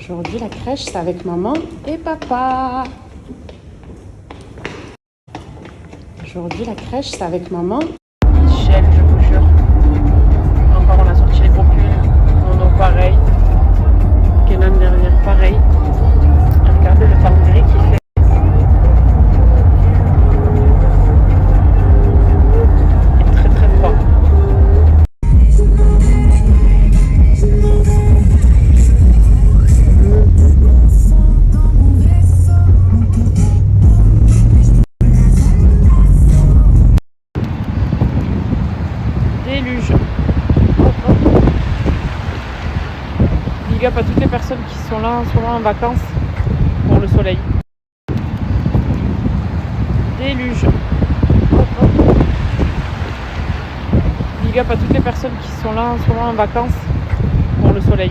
Aujourd'hui, la crèche, c'est avec maman et papa. Aujourd'hui, la crèche, c'est avec maman. Michel, je vous jure. Encore, on a sorti les popules. Mono, pareil. Kenan derrière, pareil. Et regardez le temps gris qu'il fait. Il est très très froid. Déluge. Big up à toutes les personnes qui sont là en ce moment en vacances pour le soleil. Déluge. Big up à toutes les personnes qui sont là en ce moment en vacances pour le soleil.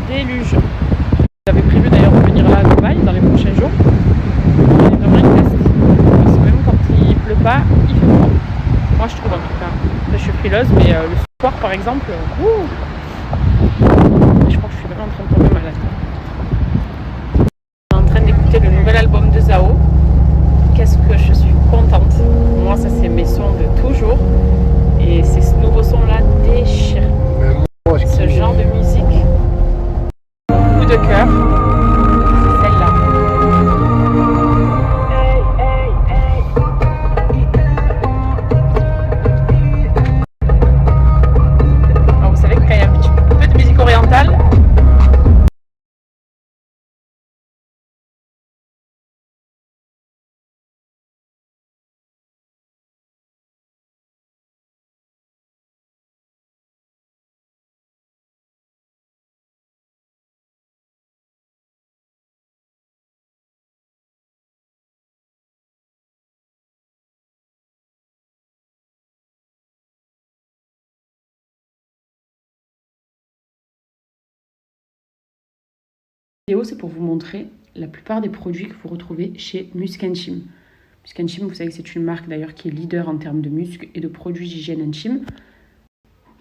Déluge. J'avais prévu d'ailleurs de venir là à Dubaï dans les prochains jours. C'est vraiment une test. Parce que même quand il pleut pas, il fait froid. Moi je trouve en tout cas. Là, je suis frileuse, mais le soir par exemple, je crois que je suis vraiment en train de tomber malade. Je suis en train d'écouter le nouvel album de Zao. Qu'est-ce que je suis contente. Moi ça c'est mes sons de toujours. Et ces nouveaux sons là déchirent. Ce genre de musique. Coup de cœur. C'est celle-là. Alors, vous savez que quand il y a un petit peu de musique orientale, C'est pour vous montrer la plupart des produits que vous retrouvez chez Musk & Chim. Musk & Chim, vous savez que c'est une marque d'ailleurs qui est leader en termes de musc et de produits d'hygiène intime.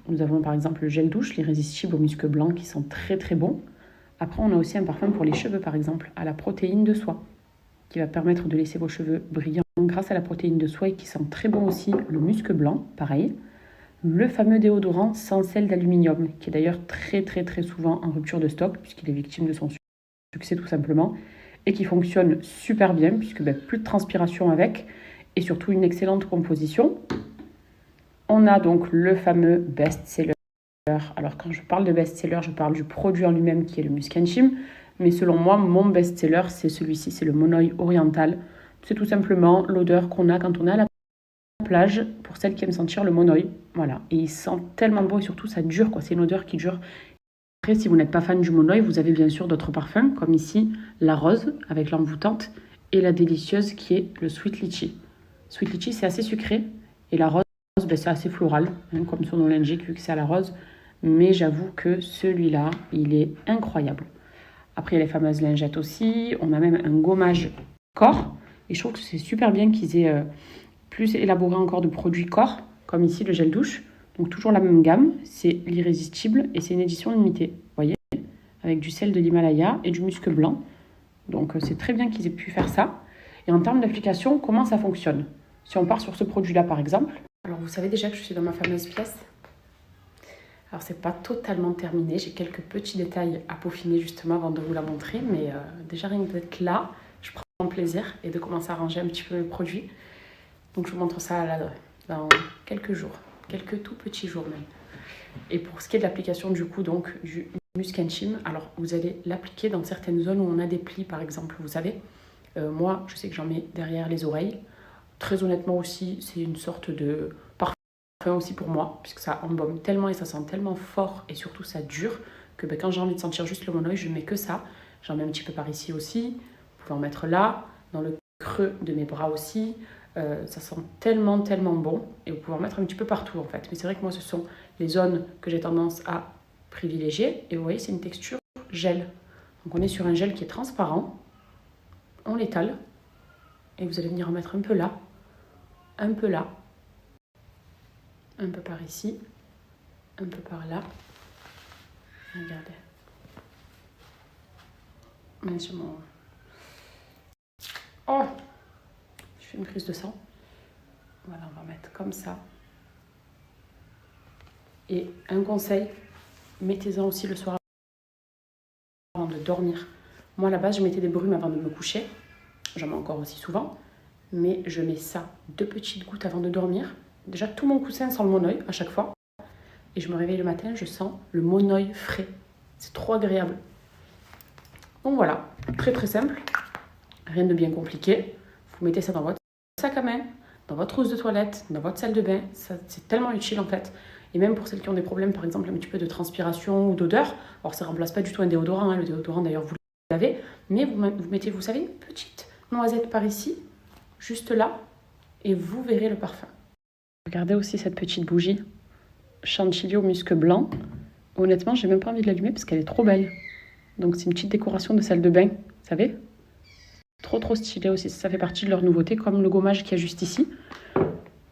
Nous avons par exemple le gel douche, l'irrésistible au musc blanc qui sont très très bons. Après, on a aussi un parfum pour les cheveux par exemple, à la protéine de soie, qui va permettre de laisser vos cheveux brillants grâce à la protéine de soie et qui sent très bon aussi le musc blanc, pareil. Le fameux déodorant sans sel d'aluminium, qui est d'ailleurs très très très souvent en rupture de stock puisqu'il est victime de son succès tout simplement, et qui fonctionne super bien puisque plus de transpiration avec et surtout une excellente composition. On a donc le fameux best-seller. Alors quand je parle de best-seller, je parle du produit en lui-même qui est le Musk & Chim, mais selon moi, mon best-seller, c'est celui-ci, c'est le Monoï Oriental. C'est tout simplement l'odeur qu'on a quand on est à la plage, pour celles qui aiment sentir le monoï. Voilà, et il sent tellement bon et surtout ça dure, quoi. C'est une odeur qui dure. Après, si vous n'êtes pas fan du monoï, vous avez bien sûr d'autres parfums, comme ici la rose avec l'envoûtante et la délicieuse qui est le sweet litchi. Sweet litchi, c'est assez sucré et la rose, c'est assez floral, comme son nom l'indique, vu que c'est à la rose. Mais j'avoue que celui-là, il est incroyable. Après, il y a les fameuses lingettes aussi. On a même un gommage corps. Et je trouve que c'est super bien qu'ils aient plus élaboré encore de produits corps, comme ici le gel douche. Donc toujours la même gamme, c'est l'irrésistible et c'est une édition limitée, vous voyez, avec du sel de l'Himalaya et du musc blanc. Donc c'est très bien qu'ils aient pu faire ça. Et en termes d'application, comment ça fonctionne? Si on part sur ce produit-là par exemple. Alors vous savez déjà que je suis dans ma fameuse pièce. Alors c'est pas totalement terminé, j'ai quelques petits détails à peaufiner justement avant de vous la montrer. Mais déjà rien que d'être là, je prends plaisir et de commencer à ranger un petit peu mes produits. Donc je vous montre ça là, dans quelques jours. Quelques tout petits jours même. Et pour ce qui est de l'application du coup, donc du Musk & Chim, alors vous allez l'appliquer dans certaines zones où on a des plis par exemple, vous savez. Moi, je sais que j'en mets derrière les oreilles. Très honnêtement aussi, c'est une sorte de parfum aussi pour moi, puisque ça embaume tellement et ça sent tellement fort et surtout ça dure que quand j'ai envie de sentir juste le monoï, je ne mets que ça. J'en mets un petit peu par ici aussi. Vous pouvez en mettre là, dans le creux de mes bras aussi. Ça sent tellement tellement bon et vous pouvez en mettre un petit peu partout en fait, mais c'est vrai que moi ce sont les zones que j'ai tendance à privilégier et vous voyez c'est une texture gel, donc on est sur un gel qui est transparent, on l'étale et vous allez venir en mettre un peu là, un peu là, un peu par ici, un peu par là, Regardez. Mais sur mon... Oh, je fais une prise de sang. Voilà, on va mettre comme ça. Et un conseil, mettez-en aussi le soir avant de dormir. Moi, à la base, je mettais des brumes avant de me coucher. J'en mets encore aussi souvent. Mais je mets ça, 2 petites gouttes avant de dormir. Déjà, tout mon coussin sent le monoeil à chaque fois. Et je me réveille le matin, je sens le monoeil frais. C'est trop agréable. Donc voilà, très très simple. Rien de bien compliqué. Vous mettez ça dans votre sac à main, dans votre trousse de toilette, dans votre salle de bain. C'est tellement utile en fait. Et même pour celles qui ont des problèmes, par exemple, un petit peu de transpiration ou d'odeur. Alors ça ne remplace pas du tout un déodorant. Le déodorant d'ailleurs, vous l'avez. Mais vous mettez, vous savez, une petite noisette par ici, juste là. Et vous verrez le parfum. Regardez aussi cette petite bougie. Chantilly au musc blanc. Honnêtement, j'ai même pas envie de l'allumer parce qu'elle est trop belle. Donc c'est une petite décoration de salle de bain, vous savez. Trop trop stylé aussi, ça fait partie de leur nouveauté, comme le gommage qu'il y a juste ici.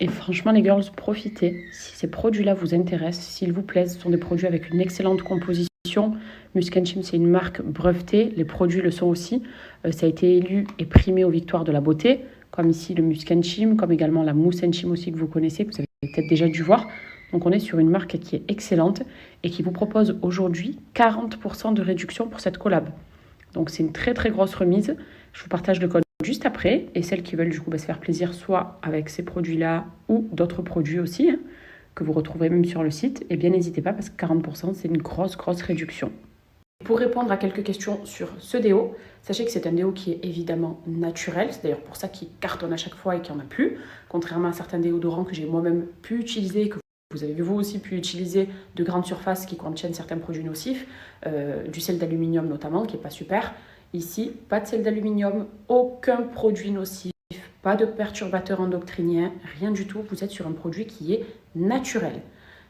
Et franchement les girls, profitez. Si ces produits-là vous intéressent, s'ils vous plaisent, ce sont des produits avec une excellente composition. Musk & Chim, c'est une marque brevetée, les produits le sont aussi. Ça a été élu et primé aux victoires de la beauté, comme ici le Musk & Chim, comme également la Mousse & Chim aussi que vous connaissez, que vous avez peut-être déjà dû voir. Donc on est sur une marque qui est excellente et qui vous propose aujourd'hui 40% de réduction pour cette collab. Donc c'est une très très grosse remise. Je vous partage le code juste après. Et celles qui veulent du coup se faire plaisir soit avec ces produits-là ou d'autres produits aussi, que vous retrouverez même sur le site, eh bien n'hésitez pas parce que 40% c'est une grosse réduction. Pour répondre à quelques questions sur ce déo, sachez que c'est un déo qui est évidemment naturel. C'est d'ailleurs pour ça qu'il cartonne à chaque fois et qu'il n'y en a plus. Contrairement à certains déodorants que j'ai moi-même pu utiliser, que vous avez vous aussi pu utiliser de grandes surfaces qui contiennent certains produits nocifs, du sel d'aluminium notamment, qui n'est pas super. Ici, pas de sel d'aluminium, aucun produit nocif, pas de perturbateur endocrinien, rien du tout. Vous êtes sur un produit qui est naturel.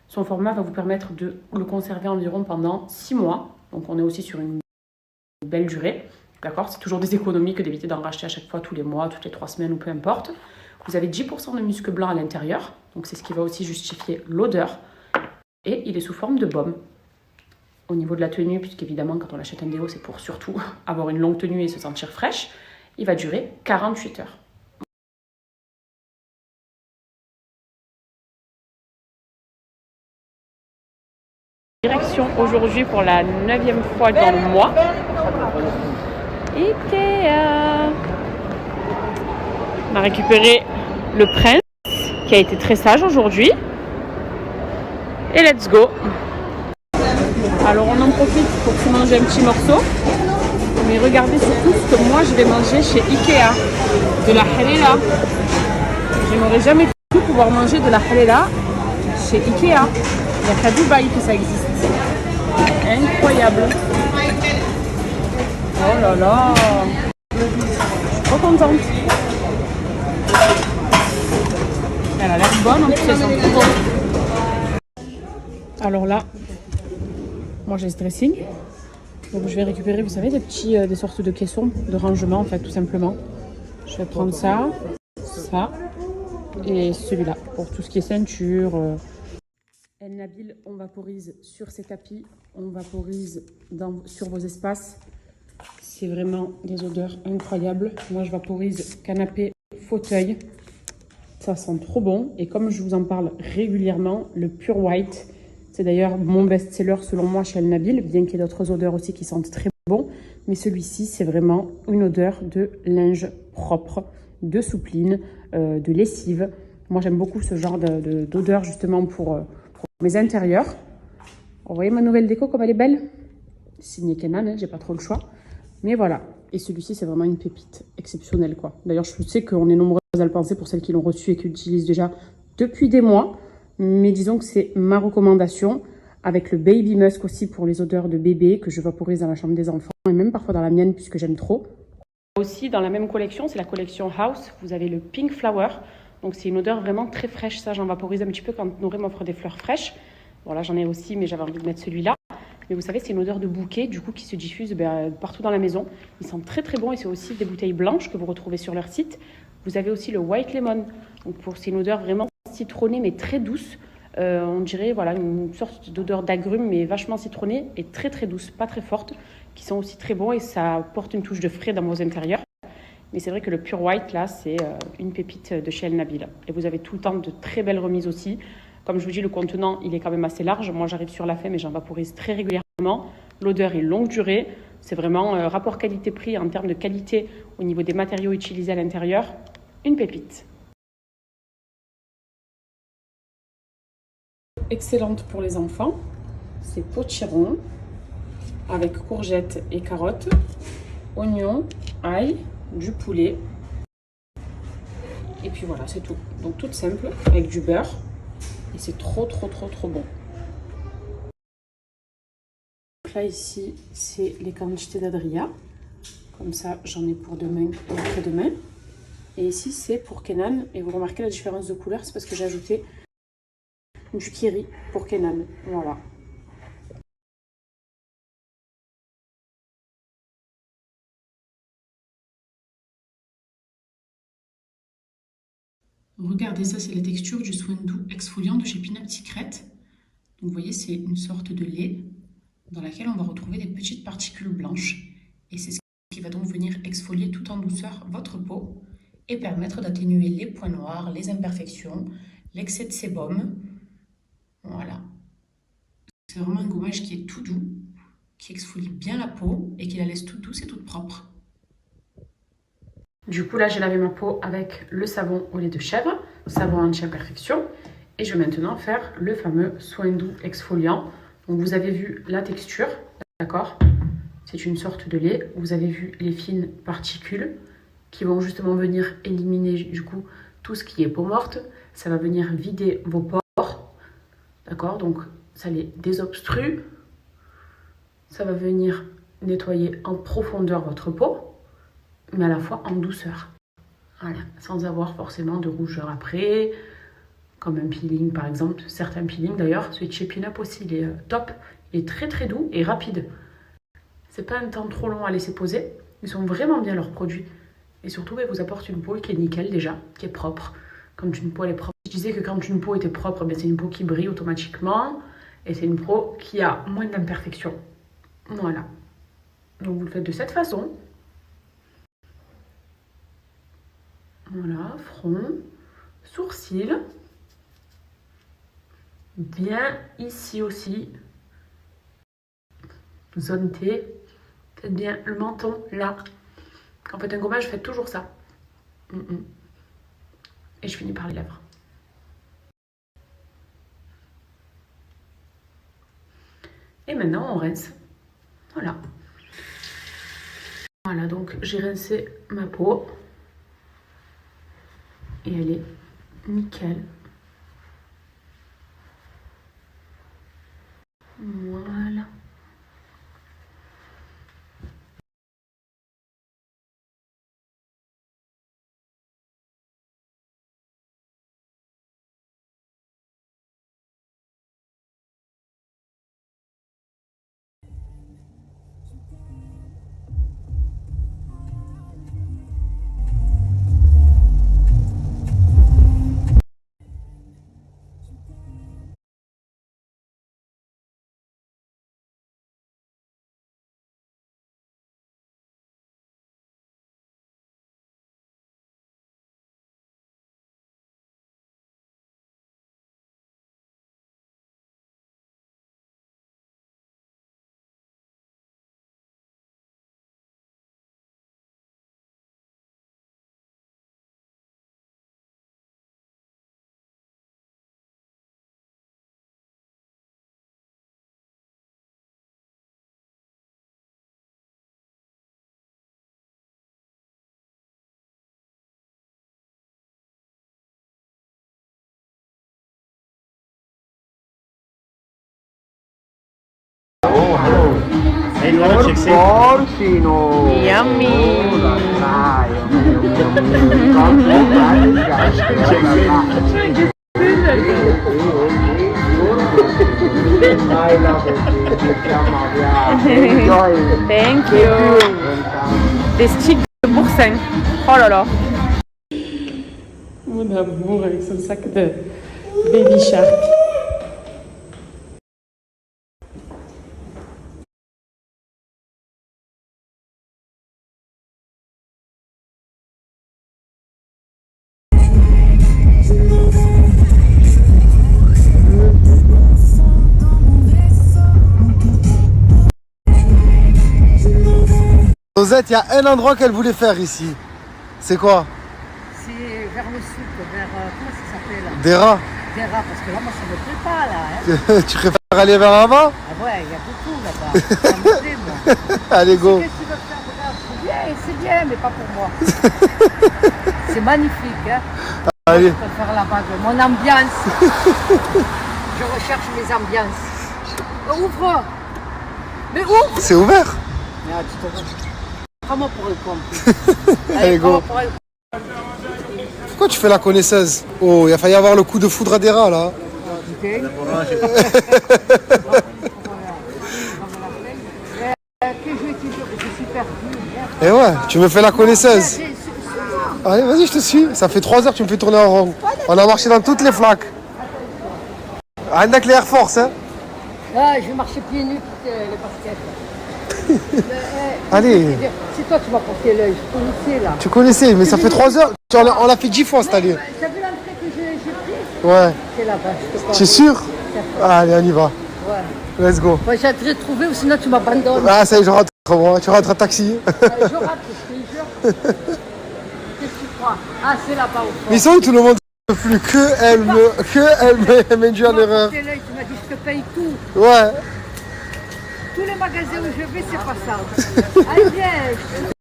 Son format va vous permettre de le conserver environ pendant 6 mois. Donc on est aussi sur une belle durée. D'accord ? C'est toujours des économies que d'éviter d'en racheter à chaque fois tous les mois, toutes les 3 semaines ou peu importe. Vous avez 10% de muscle blanc à l'intérieur, donc c'est ce qui va aussi justifier l'odeur. Et il est sous forme de baume. Au niveau de la tenue, puisqu'évidemment quand on achète un déo, c'est pour surtout avoir une longue tenue et se sentir fraîche, il va durer 48 heures. Direction aujourd'hui pour la 9e fois dans le mois. Ikea. On a récupéré le prince qui a été très sage aujourd'hui. Et let's go. Alors on en profite pour se manger un petit morceau. Mais regardez surtout ce que moi je vais manger chez Ikea. De la halela. Je n'aurais jamais cru pouvoir manger de la halela chez Ikea. Il n'y a qu'à Dubaï que ça existe. Incroyable. Oh là là. Je suis trop contente. Elle a l'air bonne, en plus elle sent trop bon. Alors là, moi j'ai ce dressing. Donc je vais récupérer, vous savez, des sortes de caissons de rangement en fait, tout simplement. Je vais prendre ça, ça et celui-là pour tout ce qui est ceinture. El Nabil, on vaporise sur ces tapis, on vaporise sur vos espaces. C'est vraiment des odeurs incroyables. Moi je vaporise canapé, fauteuil. Ça sent trop bon. Et comme je vous en parle régulièrement, le Pure White, c'est d'ailleurs mon best-seller selon moi chez El Nabil, bien qu'il y ait d'autres odeurs aussi qui sentent très bon. Mais celui-ci, c'est vraiment une odeur de linge propre, de soupline, de lessive. Moi, j'aime beaucoup ce genre d'odeur justement pour mes intérieurs. Vous voyez ma nouvelle déco comme elle est belle? Signé Kenan, hein, j'ai pas trop le choix. Mais voilà. Et celui-ci, c'est vraiment une pépite exceptionnelle, quoi. D'ailleurs, je sais qu'on est nombreuses à le penser pour celles qui l'ont reçu et qui l'utilisent déjà depuis des mois. Mais disons que c'est ma recommandation. Avec le Baby Musk aussi pour les odeurs de bébé que je vaporise dans la chambre des enfants. Et même parfois dans la mienne puisque j'aime trop. Aussi, dans la même collection, c'est la collection House. Vous avez le Pink Flower. Donc, c'est une odeur vraiment très fraîche. Ça, j'en vaporise un petit peu quand Nouré m'offre des fleurs fraîches. Voilà, j'en ai aussi, mais j'avais envie de mettre celui-là. Mais vous savez, c'est une odeur de bouquet, du coup, qui se diffuse partout dans la maison. Il sent très, très bon et c'est aussi des bouteilles blanches que vous retrouvez sur leur site. Vous avez aussi le White Lemon. Donc, c'est une odeur vraiment citronnée, mais très douce. On dirait voilà, une sorte d'odeur d'agrumes, mais vachement citronnée et très très douce, pas très forte, qui sont aussi très bons et ça apporte une touche de frais dans vos intérieurs. Mais c'est vrai que le Pure White, là, c'est une pépite de chez El Nabil. Et vous avez tout le temps de très belles remises aussi. Comme je vous dis, le contenant, il est quand même assez large. Moi, j'arrive sur la fin, mais j'en vaporise très régulièrement. L'odeur est longue durée. C'est vraiment rapport qualité-prix en termes de qualité au niveau des matériaux utilisés à l'intérieur. Une pépite. Excellente pour les enfants. C'est potiron avec courgettes et carottes, oignons, ail, du poulet. Et puis voilà, c'est tout. Donc toute simple, avec du beurre. Et c'est trop bon. Donc là ici, c'est les quantités d'Adria. Comme ça, j'en ai pour demain et après-demain. Et ici, c'est pour Kenan. Et vous remarquez la différence de couleur, c'est parce que j'ai ajouté du kiri pour Kenan. Voilà. Regardez, ça c'est la texture du soin doux exfoliant de chez Peanut Secret. Donc vous voyez, c'est une sorte de lait dans laquelle on va retrouver des petites particules blanches. Et c'est ce qui va donc venir exfolier tout en douceur votre peau et permettre d'atténuer les points noirs, les imperfections, l'excès de sébum. Voilà. C'est vraiment un gommage qui est tout doux, qui exfolie bien la peau et qui la laisse toute douce et toute propre. Du coup, là, j'ai lavé ma peau avec le savon au lait de chèvre, savon anti-imperfection. Et je vais maintenant faire le fameux soin doux exfoliant. Donc, vous avez vu la texture, d'accord? C'est une sorte de lait. Vous avez vu les fines particules qui vont justement venir éliminer du coup tout ce qui est peau morte. Ça va venir vider vos pores, d'accord? Donc, ça les désobstrue. Ça va venir nettoyer en profondeur votre peau, mais à la fois en douceur. Voilà, sans avoir forcément de rougeur après, comme un peeling par exemple. Certains peelings d'ailleurs, celui de chez Pin-Up aussi, il est top. Il est très doux et rapide. C'est pas un temps trop long à laisser poser. Ils sont vraiment bien leurs produits. Et surtout, ils vous apportent une peau qui est nickel déjà, qui est propre. Quand une peau elle est propre. Je disais que quand une peau était propre, c'est une peau qui brille automatiquement. Et c'est une peau qui a moins d'imperfections. Voilà. Donc vous le faites de cette façon. Voilà, front, sourcils, bien ici aussi, zone T, faites bien le menton là. Quand vous faites un gommage, faites toujours ça. Et je finis par les lèvres. Et maintenant, on rince. Voilà. Voilà, donc j'ai rincé ma peau. Et elle est nickel. Voilà. E allora c'è Porcino! Yummy! Thank you! Des sticks de boursin. Oh là là! Mon amour avec son sac de Baby Shark. Zozette, il y a un endroit qu'elle voulait faire ici. C'est quoi? C'est vers le sud, vers. Comment ça s'appelle? Des rats. Des rats, parce que là, moi, ça me plaît pas, là. Hein. Tu préfères aller vers là-bas? Ah ouais, il y a beaucoup là-bas. Ça me plaît, moi. Allez, go. Qu'est-ce que tu veux faire? Regarde, c'est bien, mais pas pour moi. C'est magnifique, hein. Allez. Je préfère là-bas, mon ambiance. Je recherche mes ambiances. Ouvre! Mais ouvre! C'est ouvert. Ah, tu te... Prends-moi pour un con. Allez, go. prends-moi pour un con. Pourquoi tu fais la connaisseuse? Oh, il a failli avoir le coup de foudre à des rats, là. Que je vais te dire, je suis perdu. Eh ouais, tu me fais la connaisseuse. Allez, vas-y, je te suis. Ça fait 3 heures que tu me fais tourner en rond. On a marché dans toutes les flaques. Rien avec les Air Force, hein. Ah, je vais marcher pieds nus pour les baskets. Allez. C'est toi qui m'as porté l'œil, je connaissais là. Tu connaissais, mais ça fait 3 heures. On l'a fait 10 fois cette année. T'as vu l'entrée que j'ai prise? Ouais. C'est là-bas, je te parle. Tu es sûr? Allez, on y va. Ouais. Let's go. Moi, j'ai hâte de te trouver ou sinon tu m'abandonnes. Ah, ça y est, je rentre. Tu rentres en taxi. Je rate, je te jure. Qu'est-ce que tu crois? Ah, c'est là-bas au fond. Mais ils sont où tout le monde ne peut plus que elle m'induit en erreur. Tu m'as dit, je te paye tout. Ouais. Tous les magasins où je vais, c'est pas ça. Allez, viens.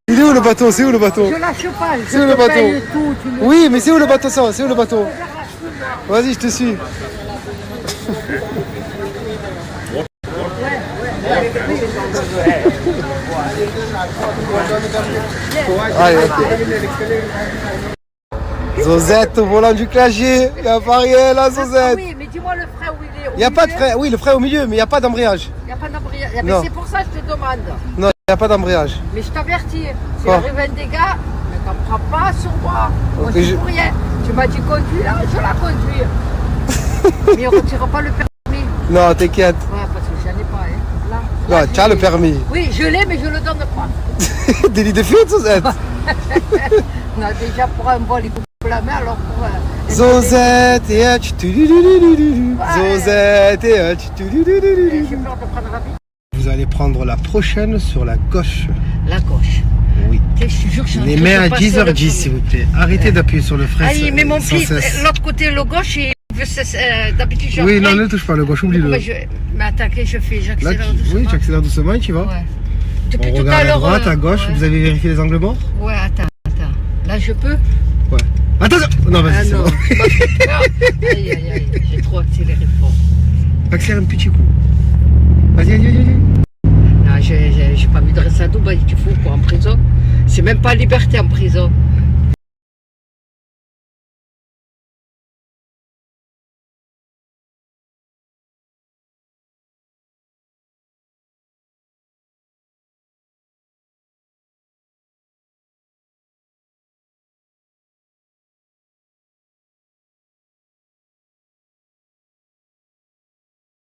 Il est où le bateau? C'est où le bateau? Je lâche pas, je C'est où le te bateau? paye tout. Tu me Oui, mais c'est où le bateau ça? C'est où le bateau? Vas-y, je te suis. Allez, Zozette au volant du clavier. Il n'y a pas rien là, Ah Zozette. oui, mais dis-moi le frein où il est. Il n'y a pas de frein. Oui, le frein au milieu, mais il n'y a pas d'embrayage. Il n'y a pas d'embrayage. Non. C'est pour ça que je te demande. Non, il n'y a pas d'embrayage. Mais je t'avertis, si Quoi? arrive un dégât, ne t'en prends pas sur moi. Moi, Ok, je suis pour rien. Tu m'as dit conduire, je la conduis. Mais on ne retire pas le permis. Non, t'inquiète. Ouais, parce que j'en ai pas. Hein. Là, Non, tu as le permis. Oui, je l'ai, mais je le donne pas. Délit de fuite, Zozette. Non, déjà pour un vol, il coupe la main, alors pour. Zozette et un tchoutouloulouloulou. Zozette et un J'ai tchoutoulouloulou. peur de prendre la vie. Vous allez prendre la prochaine sur la gauche. La gauche. Oui. Je te jure que je suis en Les train mains de à passer le 10h10 s'il premier. vous plaît. Arrêtez d'appuyer sur le frein. Ah, il met mon sans pied, cesse. l'autre côté, le gauche, et d'habitude je Oui, non, freine. ne touche pas le gauche, oublie-le. Pourquoi Mais attends, qu'est-ce que je fais? Là, J'accélère doucement. oui, tu accélères doucement et tu vas. Ouais. Depuis On tout à regarde à l'heure. droite, à gauche. ouais. Vous avez vérifié les angles morts? Ouais, attends. Là, je peux? Ouais. Attention! Non, vas-y, Ah c'est non. bon. Moi, j'ai peur. Aïe, aïe, aïe. J'ai trop accéléré fort. Accélère un petit coup. Vas-y. Non, j'ai pas envie de rester à Dubaï. Tu fous quoi, en prison? C'est même pas liberté en prison.